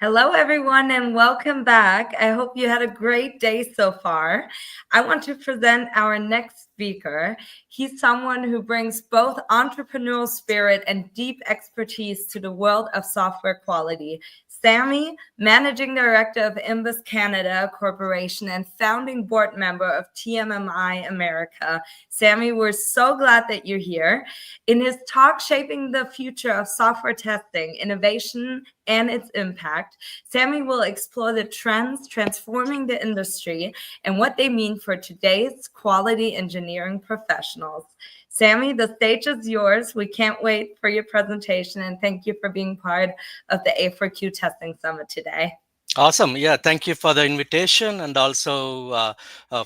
Hello, everyone, and welcome back. I hope you had a great day so far. I want to present our next speaker. He's someone who brings both entrepreneurial spirit and deep expertise to the world of software quality. Sammy, Managing Director of Imbus Canada Corporation and founding board member of TMMI America. Sammy, we're so glad that you're here. In his talk, Shaping the Future of Software Testing, Innovation and its Impact, Sammy will explore the trends transforming the industry and what they mean for today's quality engineering professionals. Sammy, the stage is yours. We can't wait for your presentation, and thank you for being part of the A4Q Testing Summit today. Awesome. Yeah, thank you for the invitation and also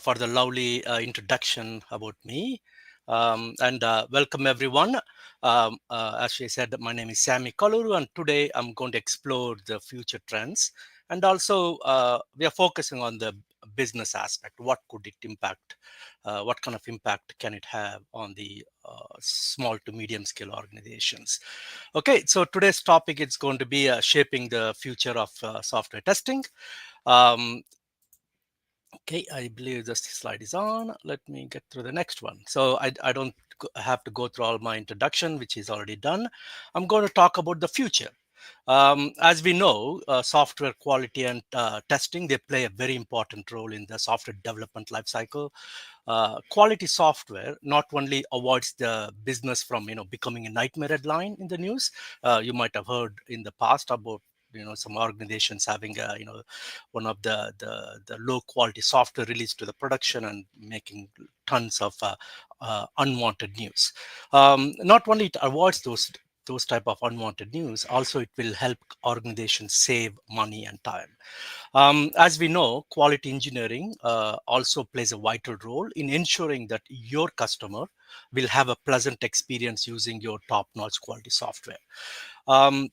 for the lovely introduction about me. And welcome everyone. As she said, my name is Sammy Kolluru, and today I'm going to explore the future trends. And also, we are focusing on the business aspect. What could it impact? What kind of impact can it have on the small to medium scale organizations? Okay, so today's topic is going to be shaping the future of software testing. Um, okay, I believe this slide is on. Let me get through the next one. So I don't have to go through all my introduction, which is already done. I'm going to talk about the future. As we know, software quality and testing, they play a very important role in the software development lifecycle. Quality software not only avoids the business from becoming a nightmare headline in the news. You might have heard in the past about some organizations having one of the low quality software released to the production and making tons of unwanted news. Not only it avoids those type of unwanted news, also it will help organizations save money and time. As we know, quality engineering also plays a vital role in ensuring that your customer will have a pleasant experience using your top-notch quality software. Um,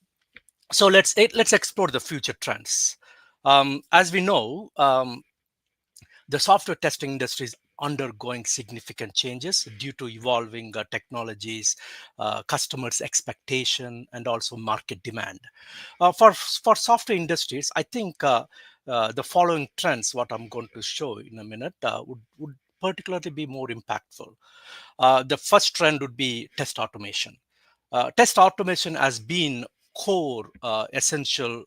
so let's explore the future trends. As we know, the software testing industry is undergoing significant changes due to evolving technologies, customers' expectation, and also market demand. For software industries, I think the following trends, what I'm going to show in a minute, would particularly be more impactful. The first trend would be test automation. Test automation has been core, essential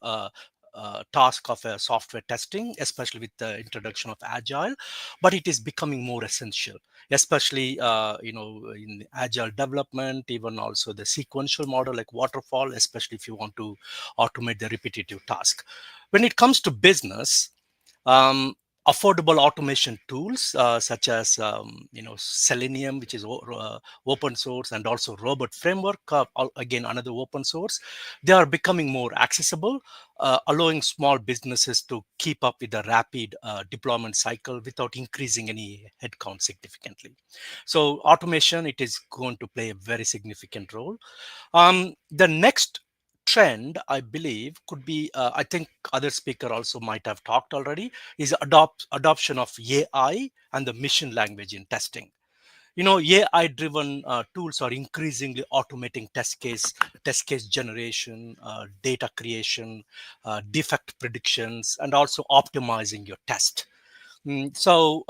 task of software testing, especially with the introduction of agile, but it is becoming more essential, especially in agile development, even also the sequential model like waterfall, especially if you want to automate the repetitive task. When it comes to business, um, affordable automation tools such as Selenium, which is open source, and also Robot Framework, again another open source, they are becoming more accessible, allowing small businesses to keep up with the rapid deployment cycle without increasing any headcount significantly. So automation, it is going to play a very significant role. The next trend, I believe, could be, I think other speaker also might have talked already, is adoption of AI and the machine language in testing. AI driven tools are increasingly automating test case generation, data creation, defect predictions, and also optimizing your test. So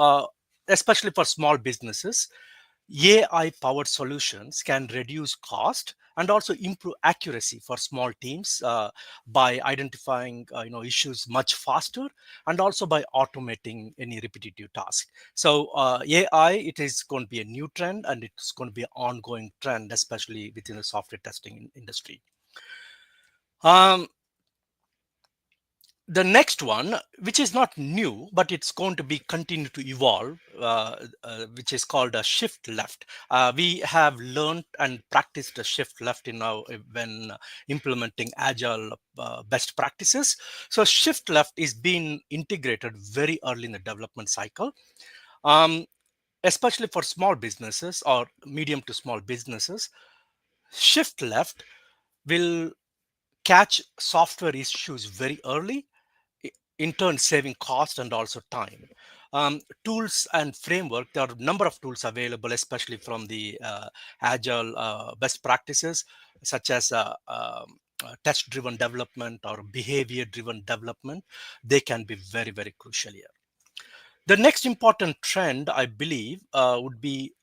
especially for small businesses, AI powered solutions can reduce cost and also improve accuracy for small teams by identifying issues much faster, and also by automating any repetitive task. So AI, it is going to be a new trend, and it's going to be an ongoing trend, especially within the software testing industry. Um, the next one, which is not new, but it's going to be continue to evolve, which is called a shift left. We have learned and practiced a shift left in our when implementing agile best practices. So shift left is being integrated very early in the development cycle, um, especially for small businesses or medium to small businesses. Shift left will catch software issues very early, in turn saving cost and also time. Tools and framework, there are a number of tools available, especially from the agile best practices, such as test-driven development or behavior-driven development, they can be very, very crucial here. The next important trend, I believe, would be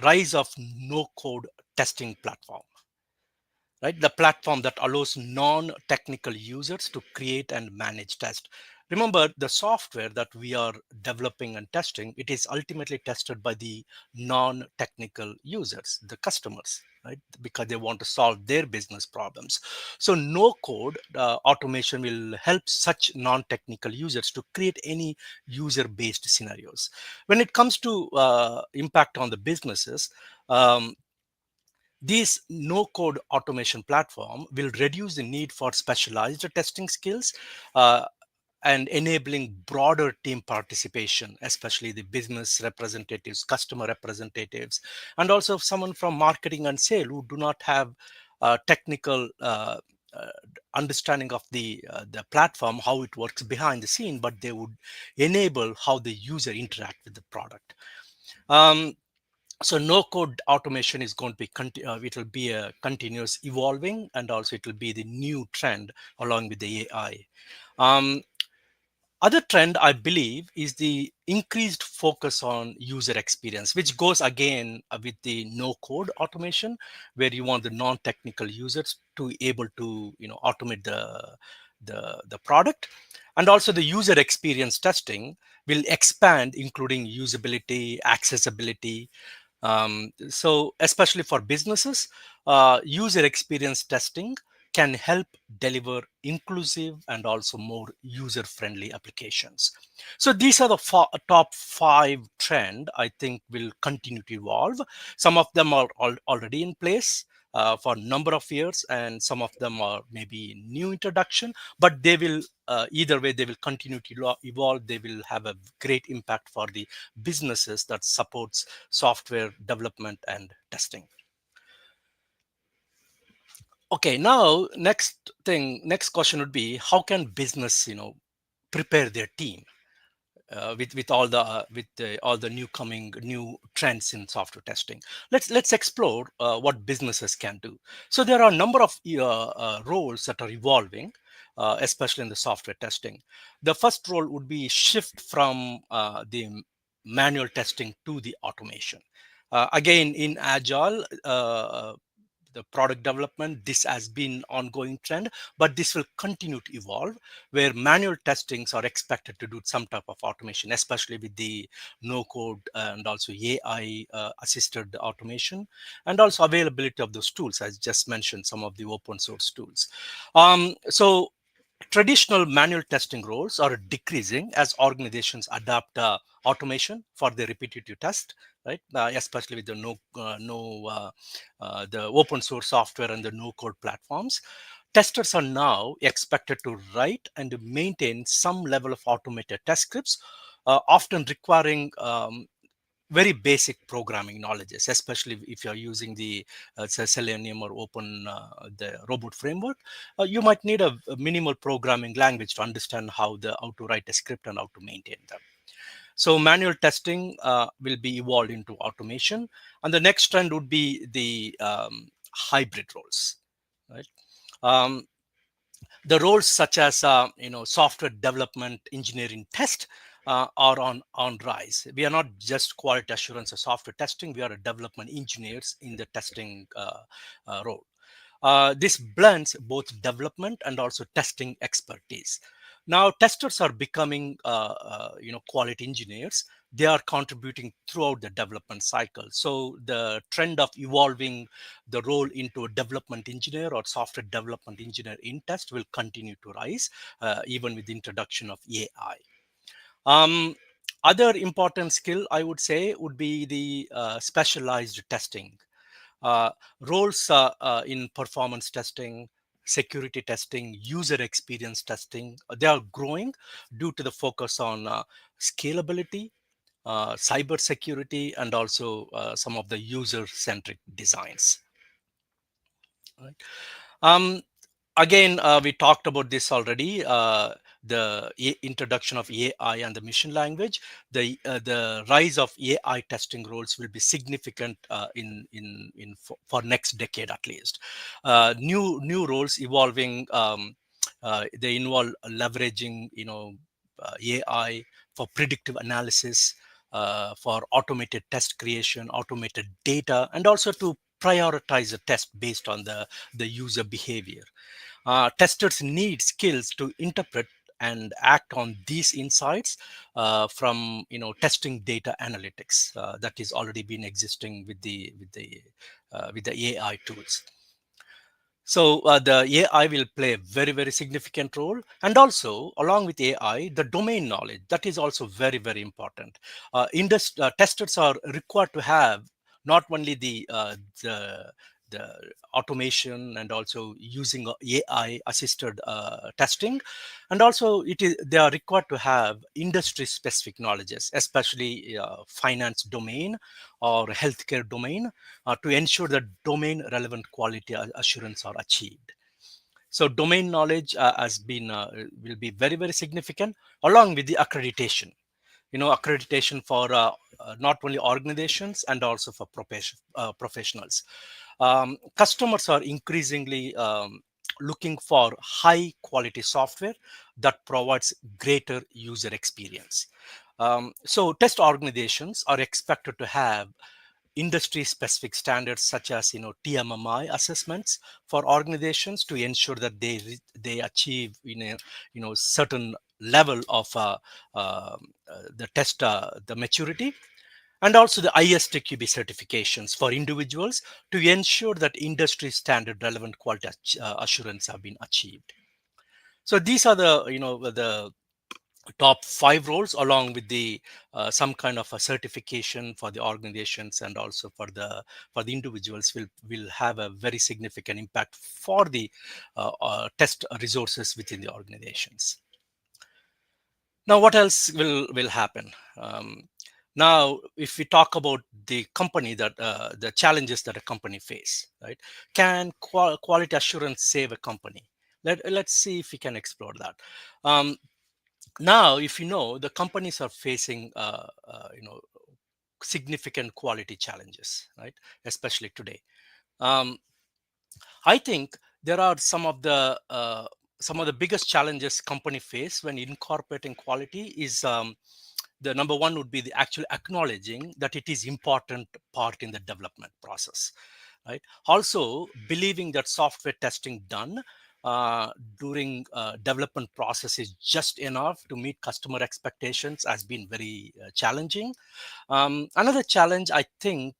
rise of no-code testing platform, right? The platform that allows non-technical users to create and manage test. Remember, the software that we are developing and testing, it is ultimately tested by the non-technical users, the customers, right? Because they want to solve their business problems. So no code automation will help such non-technical users to create any user-based scenarios. When it comes to impact on the businesses, um, this no-code automation platform will reduce the need for specialized testing skills uh, and enabling broader team participation, especially the business representatives, customer representatives, and also someone from marketing and sale who do not have technical uh, understanding of the platform, how it works behind the scene, but they would enable how the user interact with the product. Um, so no code automation is going to be it will be a continuous evolving, and also it will be the new trend along with the AI. um, Other trend I believe is the increased focus on user experience, which goes again with the no code automation, where you want the non-technical users to able to automate the product. And also the user experience testing will expand, including usability, accessibility. So especially for businesses, user experience testing can help deliver inclusive and also more user-friendly applications. So these are the top 5 trend I think will continue to evolve. Some of them are already in place for a number of years, and some of them are maybe new introduction, but they will either way, they will continue to evolve. They will have a great impact for the businesses that supports software development and testing. Okay, now next question would be, how can business prepare their team with all the new trends in software testing? Let's explore what businesses can do. So there are a number of roles that are evolving, especially in the software testing. The first role would be shift from the manual testing to the automation. Again, in agile the product development, this has been ongoing trend, but this will continue to evolve, where manual testings are expected to do some type of automation, especially with the no code and also AI assisted automation, and also availability of those tools. As just mentioned, some of the open source tools. So traditional manual testing roles are decreasing as organizations adopt automation for the repetitive test, right? Especially with the the open source software and the no code platforms. Testers are now expected to write and maintain some level of automated test scripts, often requiring very basic programming knowledges, especially if you're using the say Selenium or Open the robot framework. You might need a minimal programming language to understand how to write a script and how to maintain them. So manual testing will be evolved into automation, and the next trend would be the hybrid roles, right? Um, the roles such as software development, engineering, test are on rise. We are not just quality assurance or software testing, we are a development engineers in the testing role. This blends both development and also testing expertise. Now, testers are becoming, quality engineers. They are contributing throughout the development cycle. So the trend of evolving the role into a development engineer or software development engineer in test will continue to rise, even with the introduction of AI. Um, Other important skill, I would say, would be the specialized testing. Roles in performance testing, security testing, user experience testing, they are growing due to the focus on scalability, cyber security, and also some of the user-centric designs. Right? Um, Again, we talked about this already. introduction of AI and the machine language, the rise of AI testing roles will be significant for next decade at least. New roles evolving. They involve leveraging, AI for predictive analysis, for automated test creation, automated data, and also to prioritize a test based on the user behavior. Testers need skills to interpret and act on these insights from testing data analytics that is already been existing with the AI tools. So the AI will play a very, very significant role. And also, along with AI, the domain knowledge, that is also very, very important. Testers are required to have not only the automation and also using AI assisted testing, and also they are required to have industry specific knowledges, especially finance domain or healthcare domain, to ensure that domain relevant quality assurance are achieved. So domain knowledge will be very, very significant, along with the accreditation. Accreditation for not only organizations and also for professionals. Customers are increasingly looking for high quality software that provides greater user experience. So test organizations are expected to have industry specific standards such as TMMI assessments for organizations to ensure that they achieve certain level of the test the maturity, and also the ISTQB certifications for individuals to ensure that industry standard relevant quality assurance have been achieved. So these are the top 5 roles, along with the some kind of a certification for the organizations and also for the individuals will have a very significant impact for the test resources within the organizations. Now, what else will happen? Now, if we talk about the company the challenges that a company face, right? Can quality assurance save a company? Let's see if we can explore that. Now, if the companies are facing significant quality challenges, right? Especially today. I think there are some of the biggest challenges company face when incorporating quality is the number one would be the actual acknowledging that it is important part in the development process, right? Also believing that software testing done during development process is just enough to meet customer expectations has been very challenging. Another challenge, I think,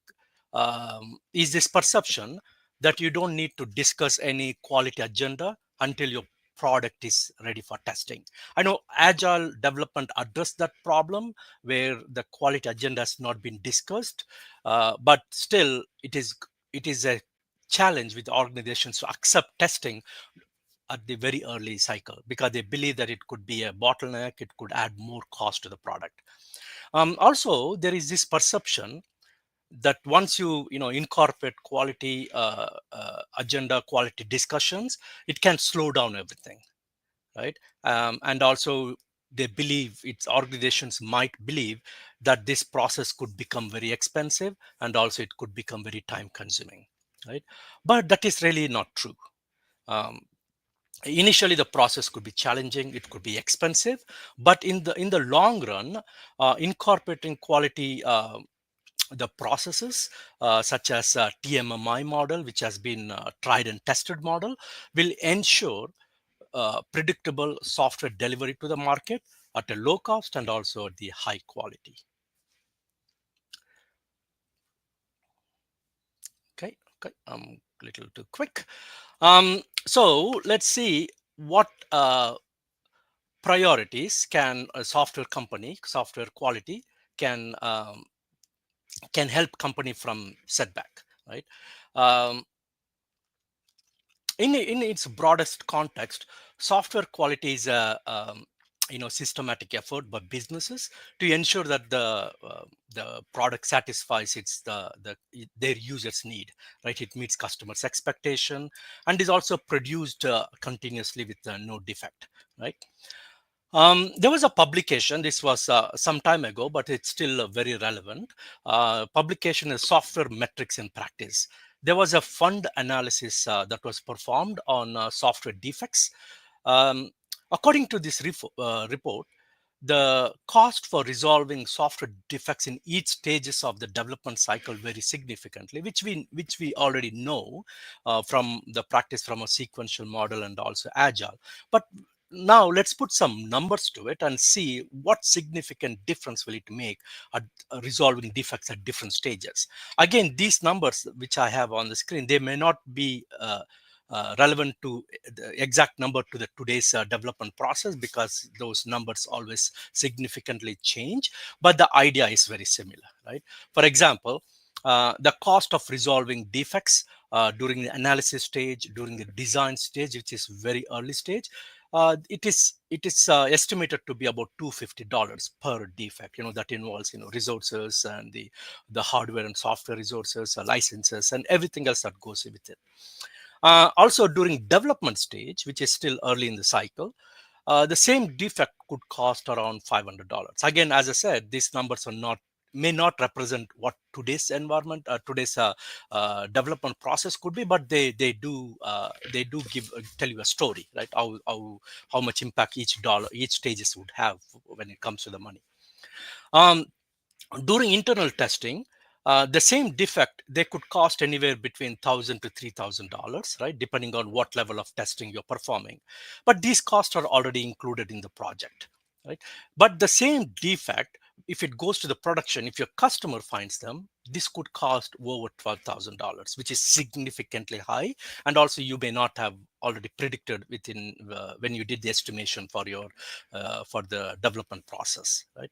is this perception that you don't need to discuss any quality agenda until your product is ready for testing. I know agile development addressed that problem where the quality agenda has not been discussed, but still it is a challenge with organizations to accept testing at the very early cycle because they believe that it could be a bottleneck, it could add more cost to the product. Also, there is this perception that once you incorporate quality agenda, quality discussions, it can slow down everything, right? And also they believe organizations might believe that this process could become very expensive and also it could become very time consuming, right? But that is really not true. Initially the process could be challenging, it could be expensive, but in the long run, incorporating quality the processes such as TMMI model, which has been tried and tested model, will ensure predictable software delivery to the market at a low cost and also at the high quality. Okay, I'm a little too quick. So let's see what priorities can a software quality can help company from setback, right? Um, in its broadest context, software quality is a systematic effort by businesses to ensure that the product satisfies their users' need, right? It meets customers' expectation and is also produced continuously with no defect, right? There was a publication. This was some time ago, but it's still very relevant. Publication is Software Metrics in Practice. There was a fund analysis that was performed on software defects. Um, According to this report, the cost for resolving software defects in each stages of the development cycle vary significantly, which we already know from the practice from a sequential model and also agile. But now let's put some numbers to it and see what significant difference will it make at resolving defects at different stages. Again, these numbers which I have on the screen, they may not be relevant to the exact number to the today's development process, because those numbers always significantly change, but the idea is very similar, right? For example, the cost of resolving defects during the analysis stage, during the design stage, which is very early stage, it is estimated to be about $250 per defect. That involves resources and the hardware and software resources, licenses, and everything else that goes with it. Also, during development stage, which is still early in the cycle, the same defect could cost around $500. Again, as I said, these numbers may not represent what today's environment, today's development process could be, but they do give tell you a story, right? How much impact each stages would have when it comes to the money. Um, During internal testing, the same defect, they could cost anywhere between $1,000 to $3,000, right, depending on what level of testing you're performing. But these costs are already included in the project, right? But the same defect, if it goes to the production, if your customer finds them, this could cost over $12,000, which is significantly high. And also, you may not have already predicted within when you did the estimation for the development process, right?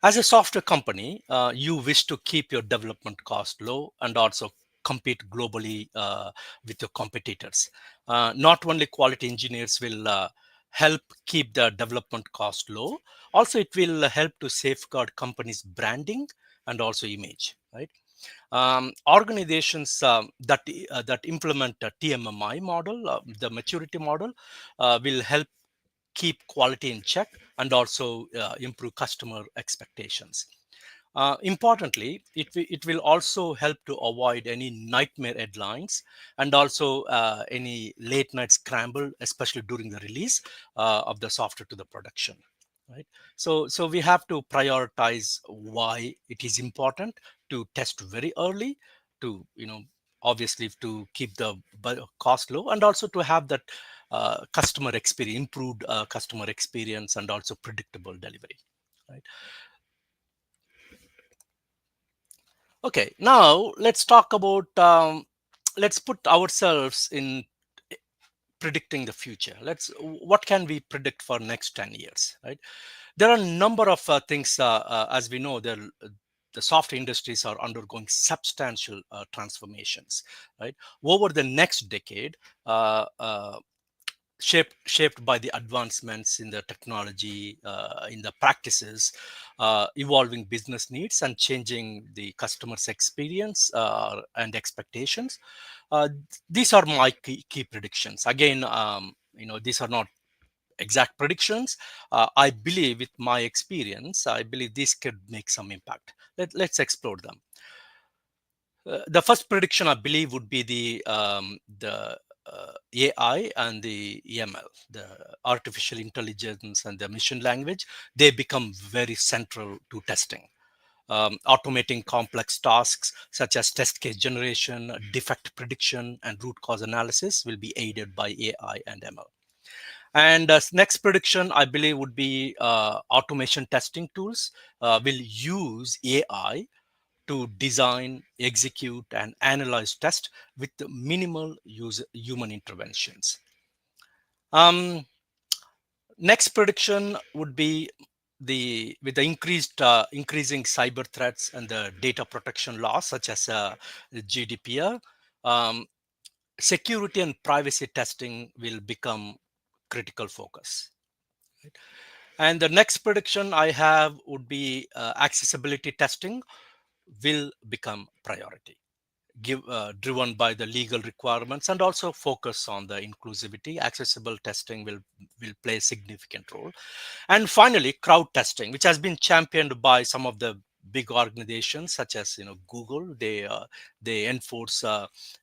As a software company, you wish to keep your development cost low and also compete globally with your competitors. Not only quality engineers will help keep the development cost low, also it will help to safeguard companies' branding and also image, right? Organizations that implement a TMMI model, the maturity model, will help keep quality in check and also improve customer expectations. Importantly, it will also help to avoid any nightmare headlines and also any late night scramble, especially during the release of the software to the production. Right. So we have to prioritize why it is important to test very early, to obviously to keep the cost low, and also to have that customer experience, improved customer experience, and also predictable delivery. Right. Okay, now let's talk about, let's put ourselves in predicting the future. What can we predict for next 10 years, right? There are a number of things, as we know, the software industries are undergoing substantial transformations, right? Over the next decade, shaped by the advancements in the technology, in the practices, evolving business needs, and changing the customer's experience and expectations. Uh, these are my key predictions. Again, these are not exact predictions. I believe, with my experience, I believe this could make some impact. Let's explore them. The first prediction, I believe, would be the AI and the EML, the artificial intelligence and the machine language. They become very central to testing. Automating complex tasks such as test case generation, defect prediction, and root cause analysis will be aided by AI and ML. And next prediction, I believe, would be automation testing tools will use AI to design, execute, and analyze tests with minimal human interventions. Next prediction would be with the increasing cyber threats and the data protection laws such as GDPR, security and privacy testing will become critical focus. Right? And the next prediction I have would be accessibility testing will become priority. driven by the legal requirements, and also focus on the inclusivity. Accessible testing will play a significant role. And finally, crowd testing, which has been championed by some of the big organizations such as Google. They enforce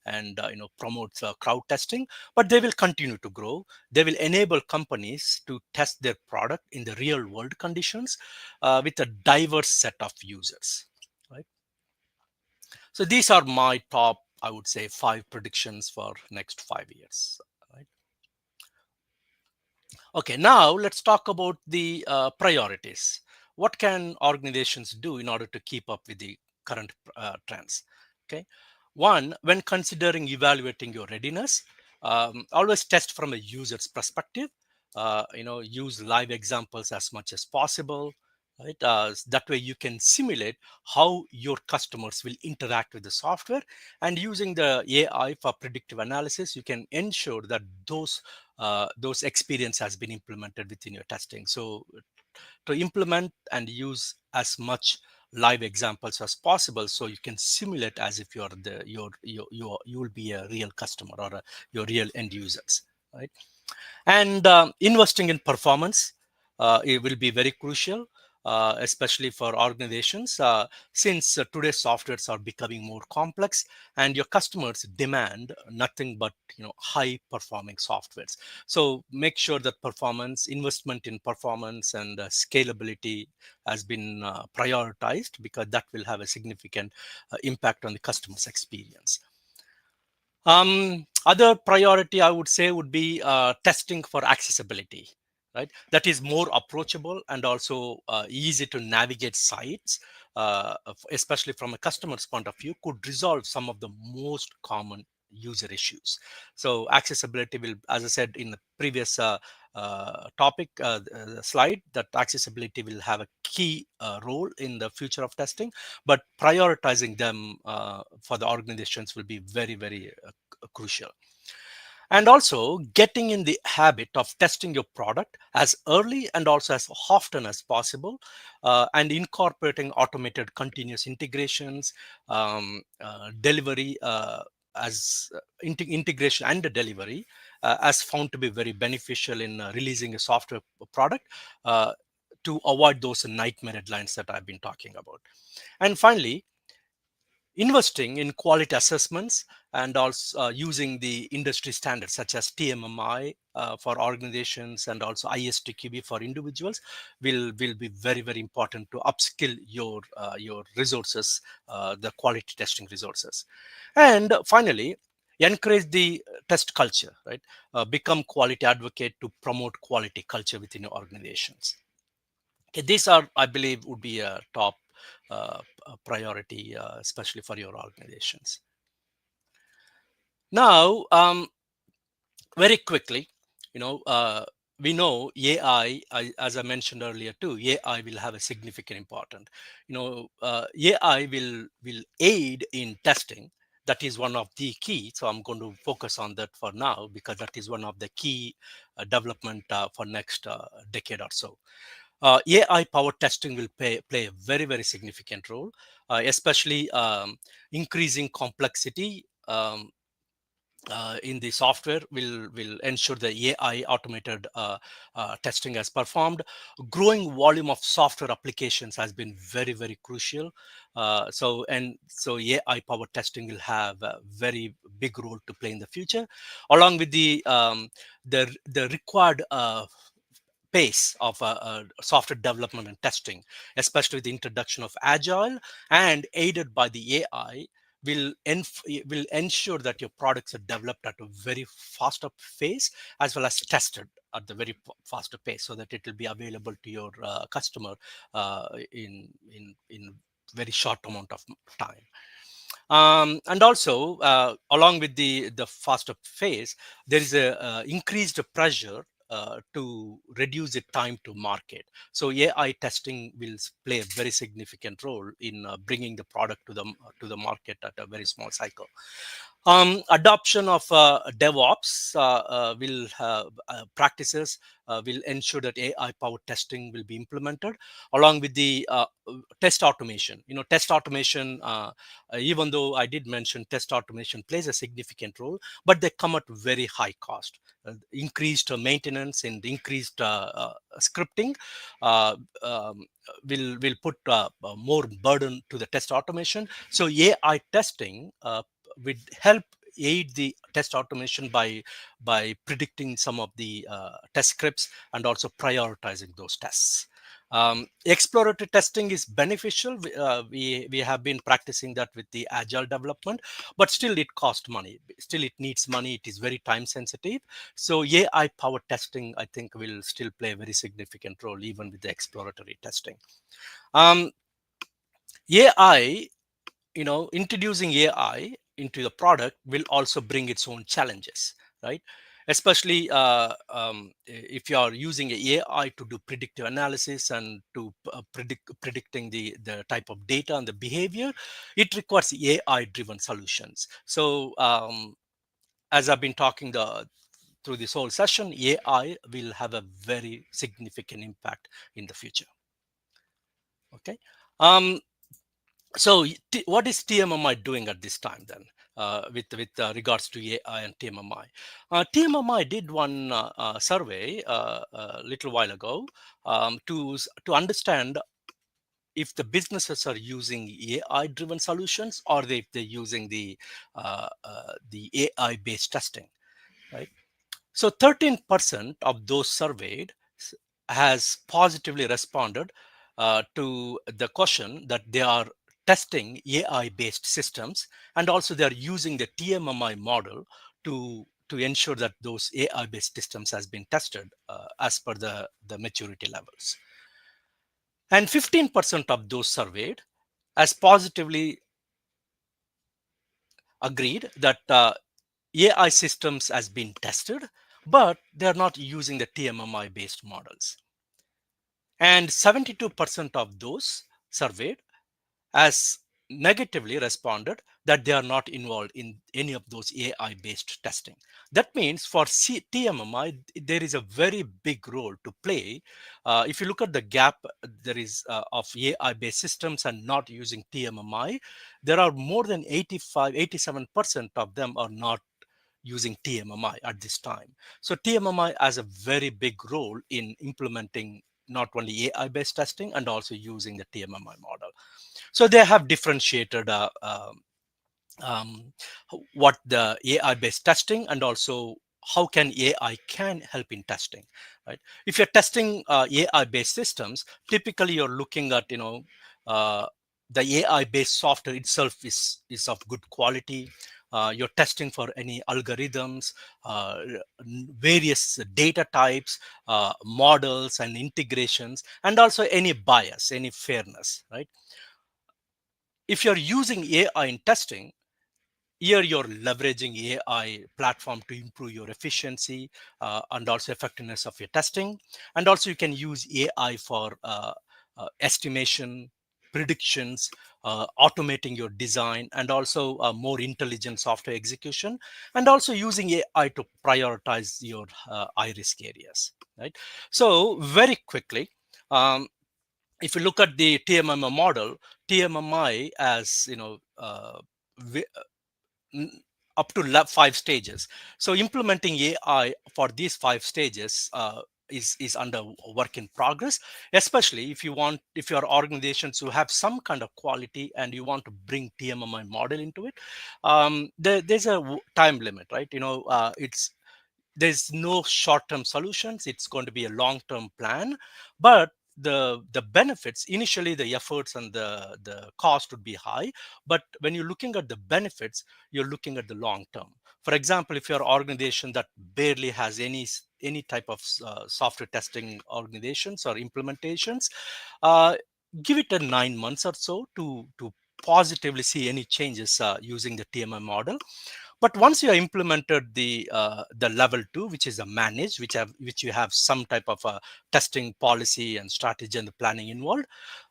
and promote crowd testing, but they will continue to grow. They will enable companies to test their product in the real world conditions with a diverse set of users, right? So these are my top, I would say, 5 predictions for next 5 years, right? Okay, now let's talk about the priorities. What can organizations do in order to keep up with the current trends? Okay, one, when considering evaluating your readiness, always test from a user's perspective. Use live examples as much as possible. Right, that way you can simulate how your customers will interact with the software, and using the AI for predictive analysis, you can ensure that those experience has been implemented within your testing. So to implement and use as much live examples as possible, so you can simulate as if you're you will be a real customer or your real end users, right? And investing in performance, it will be very crucial, especially for organizations, since today's softwares are becoming more complex, and your customers demand nothing but high performing softwares. So make sure that performance, investment in performance and scalability has been prioritized, because that will have a significant impact on the customer's experience. Other priority I would say would be testing for accessibility, right? That is more approachable and also easy to navigate sites, especially from a customer's point of view, could resolve some of the most common user issues. So accessibility will, as I said in the previous topic slide, that accessibility will have a key role in the future of testing, but prioritizing them for the organizations will be very, very crucial. And also getting in the habit of testing your product as early and also as often as possible, and incorporating automated continuous integrations, delivery as integration and the delivery as found to be very beneficial in releasing a software product, to avoid those nightmare deadlines that I've been talking about. And finally, investing in quality assessments and also using the industry standards such as TMMI for organizations and also ISTQB for individuals will be very, very important to upskill your resources, the quality testing resources. And finally, encourage the test culture, right? Become quality advocate to promote quality culture within your organizations. Okay, these are, I believe, would be a top priority, especially for your organizations. Now, very quickly, you know, uh, we know AI, as I mentioned earlier too, AI will have a significant important. AI will aid in testing. That is one of the key. So I'm going to focus on that for now, because that is one of the key development for next decade or so. AI-powered testing will play a very, very significant role, especially increasing complexity in the software will ensure the AI automated testing has performed. Growing volume of software applications has been very, very crucial. So AI powered testing will have a very big role to play in the future, along with the required pace of software development and testing, especially with the introduction of agile and aided by the AI, will ensure that your products are developed at a very faster pace, as well as tested at the very faster pace, so that it will be available to your customer in very short amount of time. And also, along with the faster phase, there is a increased pressure to reduce the time to market. So AI testing will play a very significant role in bringing the product to the market at a very small cycle. Adoption of DevOps will practices will ensure that AI-powered testing will be implemented along with the test automation. Test automation, even though I did mention test automation plays a significant role, but they come at very high cost. Increased maintenance and increased scripting uh, um, will put more burden to the test automation. So AI testing would help aid the test automation by predicting some of the test scripts and also prioritizing those tests. Exploratory testing is beneficial. We have been practicing that with the agile development, but still it costs money. Still it needs money. It is very time sensitive. So AI powered testing, I think, will still play a very significant role even with the exploratory testing. Um, AI, introducing AI into the product will also bring its own challenges, right? Especially if you are using AI to do predictive analysis and to predicting the type of data and the behavior, it requires AI driven solutions. So as I've been talking through this whole session, AI will have a very significant impact in the future. Okay. Um, So what is TMMI doing at this time then with regards to AI and TMMI? TMMI did one survey a little while ago to understand if the businesses are using AI-driven solutions or if they're using the AI-based testing, right? So 13% of those surveyed has positively responded to the question that they are testing AI-based systems, and also they are using the TMMI model to ensure that those AI-based systems has been tested as per the maturity levels. And 15% of those surveyed has positively agreed that AI systems has been tested, but they are not using the TMMI based models. And 72% of those surveyed has negatively responded that they are not involved in any of those AI based testing. That means for TMMI, there is a very big role to play. If you look at the gap there is of AI based systems and not using TMMI, there are more than 87% of them are not using TMMI at this time. So TMMI has a very big role in implementing not only AI-based testing and also using the TMMI model. So they have differentiated um, what the AI-based testing and also how can AI can help in testing, right? If you're testing AI-based systems, typically you're looking at uh, the AI-based software itself is of good quality. You're testing for any algorithms, uh, various data types, models, and integrations, and also any bias, any fairness, right? If you're using AI in testing, here you're leveraging AI platform to improve your efficiency and also effectiveness of your testing. And also you can use AI for estimation, predictions, automating your design, and also more intelligent software execution, and also using AI to prioritize your high risk areas, right? So very quickly, if you look at the TMMI model, TMMI as up to 5 stages. So implementing AI for these 5 stages is under work in progress, especially if your organizations who have some kind of quality and you want to bring TMMI model into it, there's a time limit, right? There's no short-term solutions. It's going to be a long-term plan, but the benefits, initially the efforts and the cost would be high, but when you're looking at the benefits, you're looking at the long term. For example, if you're an organization that barely has any type of software testing organizations or implementations, uh, give it a 9 months or so to positively see any changes using the TMI model. But once you have implemented the level 2, which is a manage, which you have some type of a testing policy and strategy and the planning involved,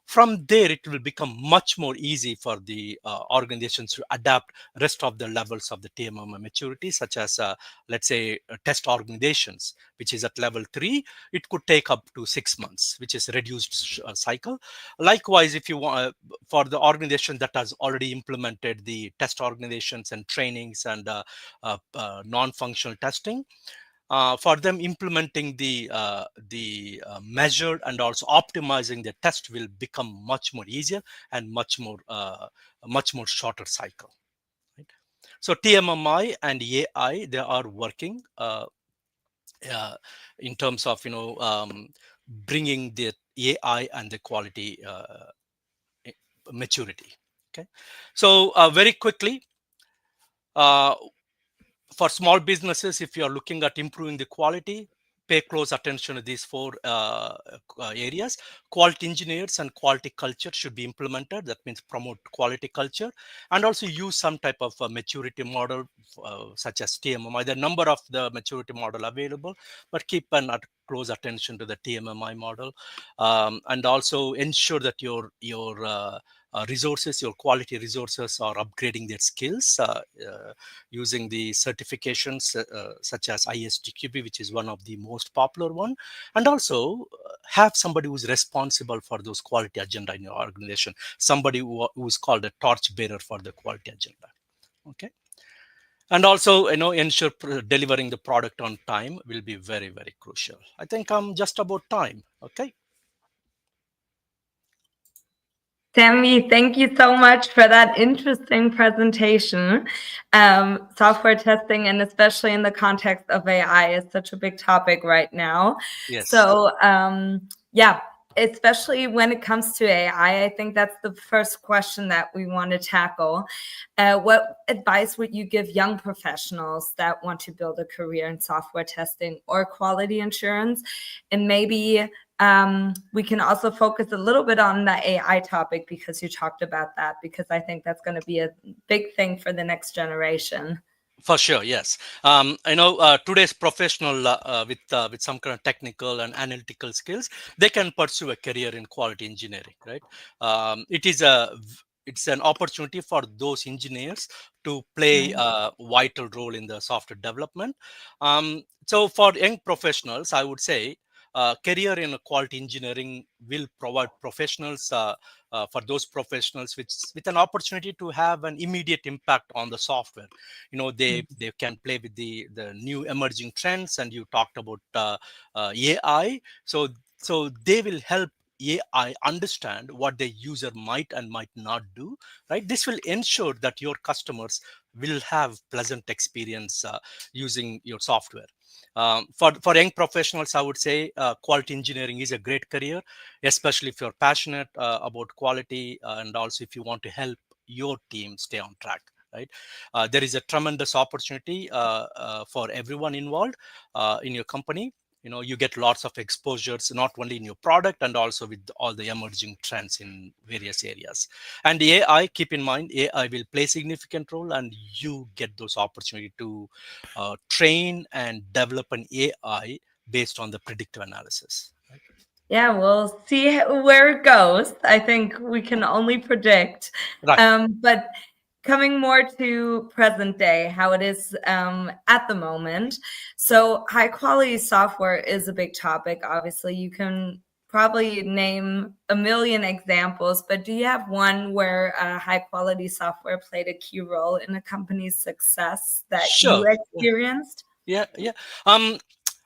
From there, it will become much more easy for the organizations to adapt rest of the levels of the TMM maturity, such as, let's say, test organizations, which is at level 3. It could take up to 6 months, which is reduced cycle. Likewise, if you want, for the organization that has already implemented the test organizations and trainings and non-functional testing, for them, implementing the measured and also optimizing the test will become much more easier and much more shorter cycle. Right? So TMMI and AI, they are working in terms of bringing the AI and the quality maturity. Okay, so very quickly. For small businesses, if you are looking at improving the quality, pay close attention to these 4 areas. Quality engineers and quality culture should be implemented. That means promote quality culture, and also use some type of maturity model, such as TMMI. The number of the maturity model available, but keep an close attention to the TMMI model, and also ensure that your resources, your quality resources, are upgrading their skills using the certifications such as ISTQB, which is one of the most popular one, and also have somebody who's responsible for those quality agenda in your organization, somebody who's called a torch bearer for the quality agenda. Okay, and also ensure delivering the product on time will be very, very crucial. I think I'm just about time. Okay. Sammy, thank you so much for that interesting presentation. Software testing, and especially in the context of AI, is such a big topic right now. Yes. So, yeah, especially when it comes to AI, I think that's the first question that we want to tackle. What advice would you give young professionals that want to build a career in software testing or quality assurance? And maybe we can also focus a little bit on the AI topic, because you talked about that, because I think that's going to be a big thing for the next generation. For sure, yes. I know today's professional with some kind of technical and analytical skills, they can pursue a career in quality engineering, right? It's an opportunity for those engineers to play a vital role in the software development. So for young professionals, I would say career in quality engineering will provide professionals for those professionals with an opportunity to have an immediate impact on the software. They can play with the new emerging trends, and you talked about AI. So they will help AI understand what the user might and might not do, right? This will ensure that your customers will have pleasant experience using your software. For young professionals, I would say quality engineering is a great career, especially if you're passionate about quality, and also if you want to help your team stay on track. Right, there is a tremendous opportunity for everyone involved in your company. You get lots of exposures, not only in your product, and also with all the emerging trends in various areas. And the AI, keep in mind, AI will play a significant role, and you get those opportunity to train and develop an AI based on the predictive analysis. Right? Yeah, we'll see where it goes. I think we can only predict. Right. But coming more to present day, how it is at the moment. So high quality software is a big topic. Obviously, you can probably name a million examples, but do you have one where high quality software played a key role in a company's success that you Sure. experienced? Yeah.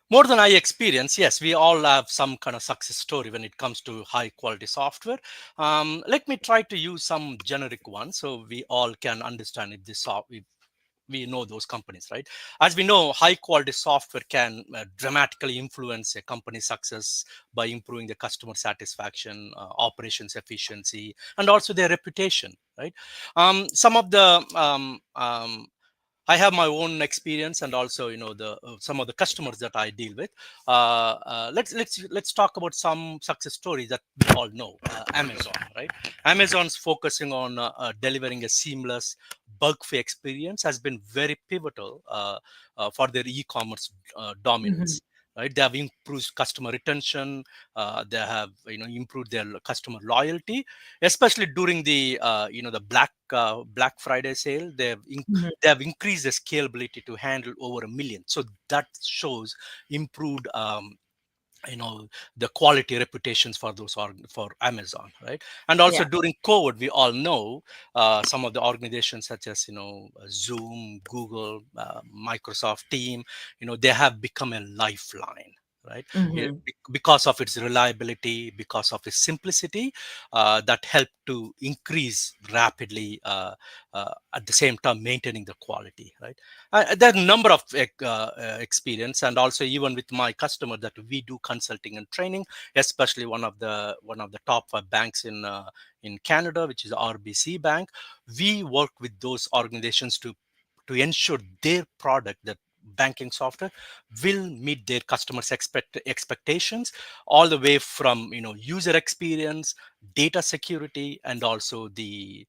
More than I experience, yes, we all have some kind of success story when it comes to high quality software. Let me try to use some generic ones so we all can understand if we know those companies, right? As we know, high quality software can dramatically influence a company's success by improving the customer satisfaction, operations efficiency, and also their reputation, right? Some of the I have my own experience, and also the some of the customers that I deal with. Let's talk about some success stories that we all know. Amazon, right? Amazon's focusing on delivering a seamless bug-free experience has been very pivotal for their e-commerce dominance. right? They have improved customer retention. They have improved their customer loyalty, especially during the the Black Friday sale. Mhm. They have increased the scalability to handle over 1 million. So that shows improved the quality reputations for for Amazon, right? And also Yeah. during COVID, we all know some of the organizations such as Zoom, Google, Microsoft Team, they have become a lifeline, right? Mhm. Because of its reliability, because of its simplicity, that helped to increase rapidly, at the same time maintaining the quality, right? There are a number of experience, and also even with my customer that we do consulting and training, especially one of the top 5 banks in Canada, which is RBC Bank. We work with those organizations to ensure their product, that banking software, will meet their customers expectations, all the way from user experience, data security, and also the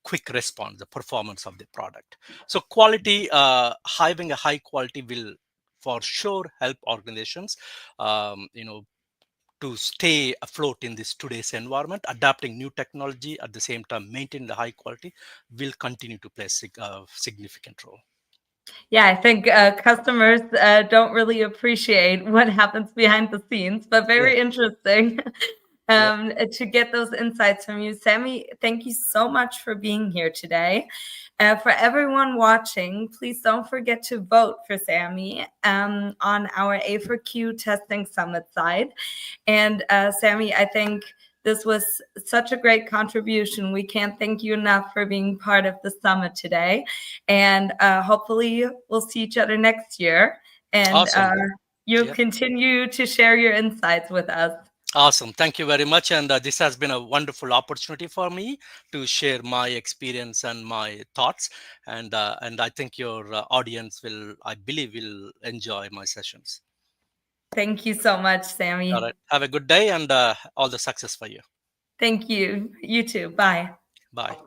quick response, the performance of the product. So quality, having a high quality will for sure help organizations to stay afloat in this today's environment. Adapting new technology at the same time maintaining the high quality will continue to play a significant role. Yeah, I think customers don't really appreciate what happens behind the scenes, but Yeah, very interesting yeah. to get those insights from you. Sammy, thank you so much for being here today. For everyone watching, please don't forget to vote for Sammy on our A4Q Testing Summit side. And Sammy, I think this was such a great contribution. We can't thank you enough for being part of the summit today. And hopefully we'll see each other next year. And Awesome. you'll Yeah. continue to share your insights with us. Awesome. Thank you very much. And this has been a wonderful opportunity for me to share my experience and my thoughts. And I think your audience I believe, will enjoy my sessions. Thank you so much, All Sammy. right. Have a good day, and all the success for you. Thank you. You too. Bye. Bye.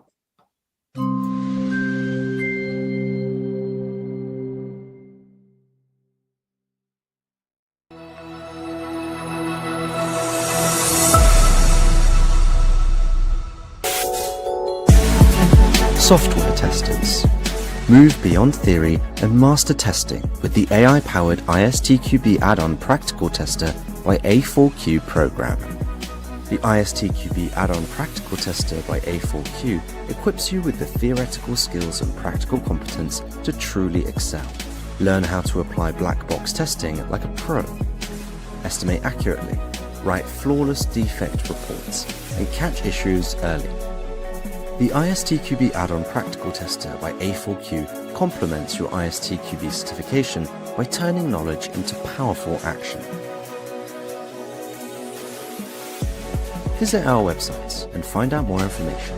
Software testers. Move beyond theory and master testing with the AI-powered ISTQB add-on practical tester by A4Q program. The ISTQB add-on practical tester by A4Q equips you with the theoretical skills and practical competence to truly excel. Learn how to apply black box testing like a pro. Estimate accurately, write flawless defect reports, and catch issues early. The ISTQB add-on practical tester by A4Q complements your ISTQB certification by turning knowledge into powerful action. Visit our websites and find out more information.